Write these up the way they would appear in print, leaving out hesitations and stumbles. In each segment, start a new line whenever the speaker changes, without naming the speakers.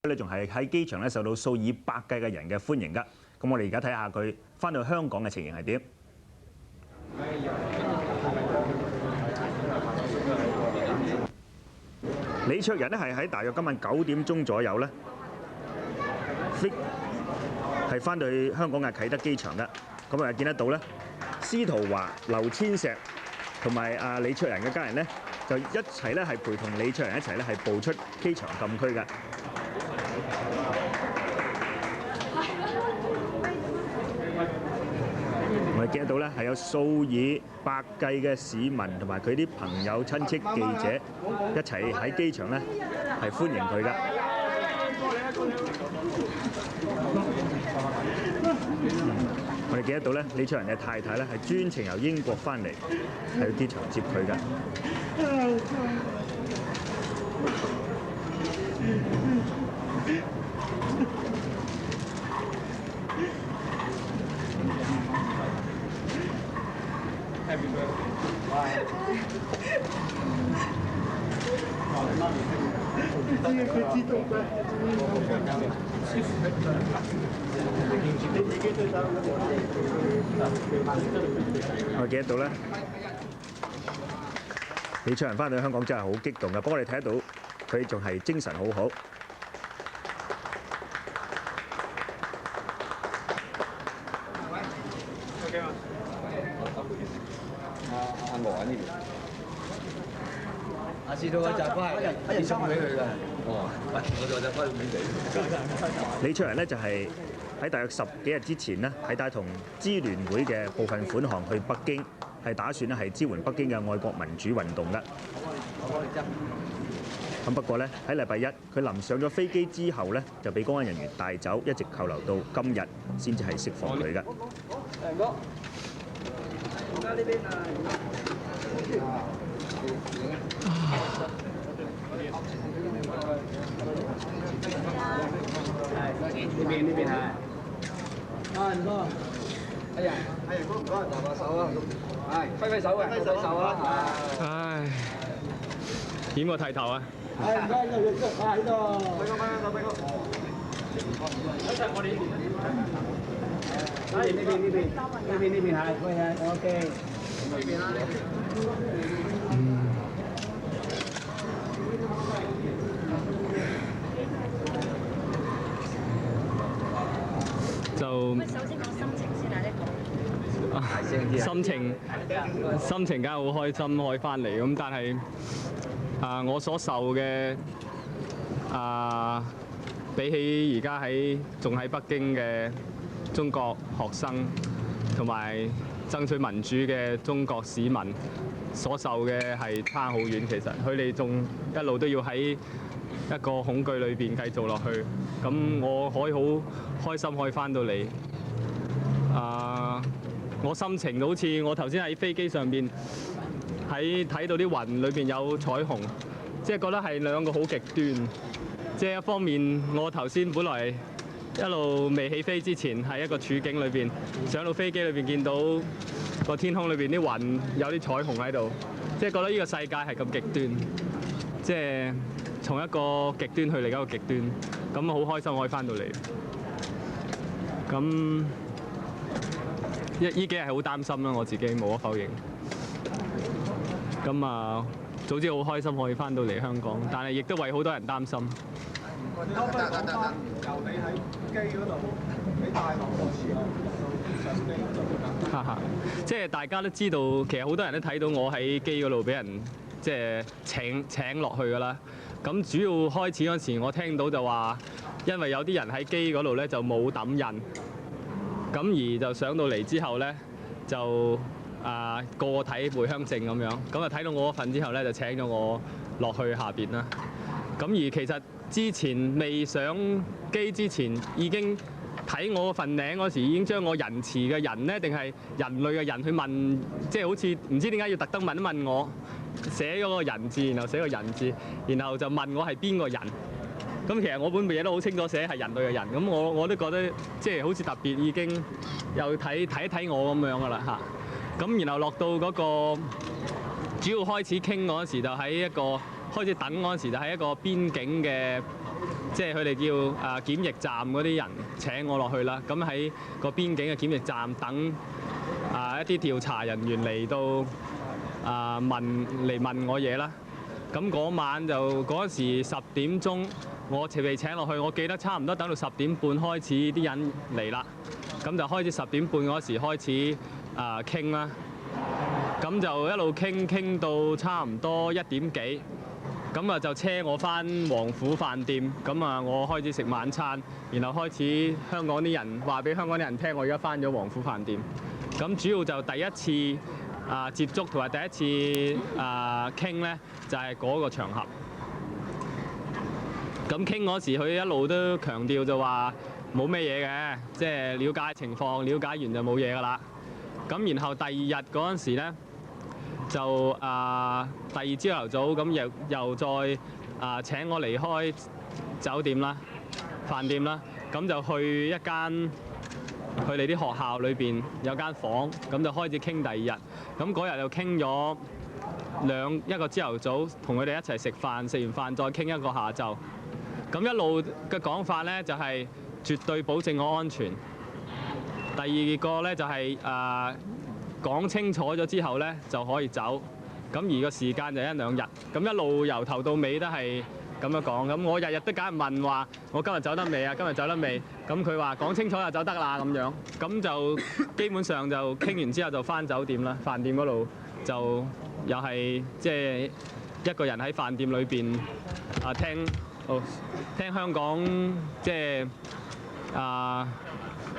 咧仲係喺機場咧受到數以百計嘅人嘅歡迎㗎。咁我哋而家睇下佢翻到香港嘅情形係點。李卓人咧係喺大約今晚9點鐘左右咧，係翻到去香港嘅啟德機場㗎。咁啊見得到咧，司徒華、劉千石同埋李卓人嘅家人咧，就一齊咧係陪同李卓人一齊咧係步出機場禁區㗎。我哋見得到咧係有數以百計嘅市民同埋佢啲朋友、親戚、記者一齊喺機場咧係歡迎佢㗎。我哋見得到咧，李卓人嘅太太咧係專程由英國翻嚟喺機場接佢㗎。我記得到咧，李卓人翻到香港真係好激動嘅。不過我哋睇得到佢仲係精神好好。
阿羅喺呢邊。阿司徒嗰扎花係送俾佢㗎。哦，喂，我就花俾你。
李卓人咧就係喺大約10幾日之前呢，係帶同支聯會嘅部分款項去北京，係打算咧係支援北京嘅愛國民主運動㗎。咁不過咧喺禮拜一，佢臨上咗飛機之後咧，就俾公安人員帶走，一直扣留到今日先至係釋放佢㗎。哥，而家呢邊啊。呢邊係。唔該。哎呀，唔該，握手啊！係，揮手啊！揮手啊！
唉，點個剃頭啊！
唔該，喺度。俾個。一陣我哋呢邊係，喂係 OK。呢邊啦，呢邊。
就
首先講心情先啊，
心情梗係好開心可以翻嚟咁，但係我所受嘅比起而家仲喺北京嘅中國學生同埋爭取民主嘅中國市民所受嘅係差好遠。其實佢哋仲一路都要喺一個恐懼裏邊繼續落去。咁我可以好開心可以翻到嚟。我心情好似我頭先喺飛機上邊睇到啲雲裏邊有彩虹，即係覺得係兩個好極端。即係一方面，我頭先本來一路未起飛之前係一個處境裏邊，上到飛機裏邊見到個天空裏邊啲雲有啲彩虹喺度，即係覺得呢個世界係咁極端，即係從一個極端去另一個極端，咁好開心可以翻到嚟。咁呢幾日係好擔心啦，我自己無可否認。咁總之好開心可以翻到嚟香港，但係亦都為好多人擔心。由你喺機嗰度，你大學嗰時候上機嗰度，即係大家都知道，其實好多人都睇到我喺機嗰度俾人即係請落去㗎啦。咁主要開始嗰時，我聽到就話，因為有啲人喺機嗰度咧就冇抌印，咁而就上到嚟之後咧就個睇回鄉證咁樣，咁啊睇到我嗰份之後咧就請咗我落去下邊啦。咁而其實之前未上機之前已經睇我份名嗰時，已經將我仁慈嘅人咧定係人類嘅人去問，即係好似唔知點解要特登問一問我，寫咗個人字，然後寫個人字，然後就問我係邊個人。咁其實我本嘢都好清楚寫係人類嘅人，咁我都覺得即係好似特別已經又睇一睇我咁樣噶啦嚇。咁然後落到嗰個主要開始傾嗰陣時，就喺一個開始等嗰陣時，就喺一個邊境嘅即係佢哋叫檢疫站嗰啲人請我落去啦。咁喺個邊境嘅檢疫站等一啲調查人員嚟到問我嘢啦。咁嗰晚就嗰時10點鐘，我被請落去。我記得差唔多等到10點半開始啲人嚟啦。咁就開始10點半嗰時開始傾啦。咁就一路傾到差唔多1點幾。咁就車我返王府飯店。咁我開始食晚餐，然後開始香港啲人話俾香港啲人聽，我而家返咗王府飯店。咁主要就第一次接觸同埋第一次傾咧，就係嗰個場合。咁傾嗰時，佢一路都強調就話冇咩嘢嘅，即係了解情況，了解完就冇嘢㗎啦。咁然後第二日嗰陣時咧，就第二朝頭早咁又再請我離開酒店啦、飯店啦，咁就去一間佢哋啲學校裏邊有間房，咁就開始傾第二日。咁嗰日就傾咗一個朝頭早，同佢哋一齊食飯，食完飯再傾一個下晝。咁一路嘅講法咧，就係絕對保證我安全。第二個咧就係講清楚咗之後咧就可以走。咁而個時間就1-2日。咁一路由頭到尾都係咁樣講。咁我日日都梗係問話，我今日走得未啊？今日走得未？咁佢話講清楚就走得啦咁樣。咁就基本上就傾完之後就返酒店啦。飯店嗰度就又係即係一個人喺飯店裏邊聽香港即係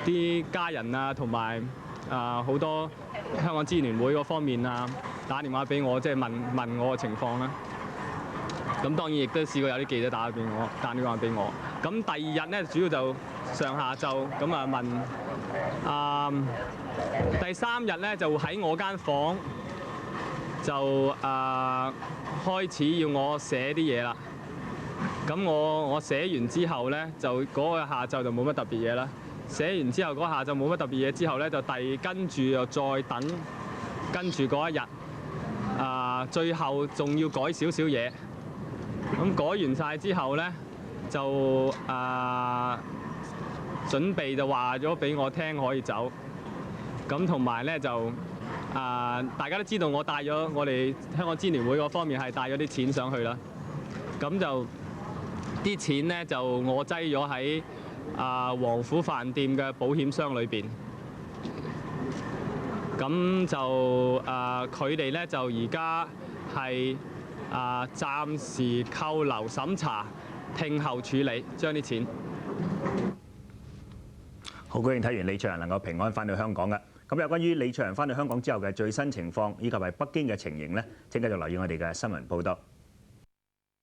啲家人啊，同埋好多香港支聯會嗰方面打電話俾我，即係問我嘅情況啦。咁當然亦都試過有啲記者打電話俾我。咁第二日咧，主要就上下晝咁問。第3日咧就喺我間房就開始要我寫啲嘢啦。咁我寫完之後咧，就嗰個下晝就冇乜特別嘢啦。寫完之後嗰下晝冇乜特別嘢之後咧，就跟住又再等，跟住嗰一日最後仲要改少少嘢。咁改完晒之後咧，就準備就話咗俾我聽可以走。咁同埋咧就大家都知道我帶咗我哋香港支聯會嗰方面係帶咗啲錢上去啦。咁就啲錢咧就我擠咗喺王府飯店嘅保險箱裏邊。咁就佢哋咧就而家係暫時扣留審查，聽候處理，將啲錢。
好高興睇完李卓人能夠平安返到香港嘅。咁有關於李卓人返到香港之後嘅最新情況，以及係北京嘅情形咧，請繼續留意我哋嘅新聞報道。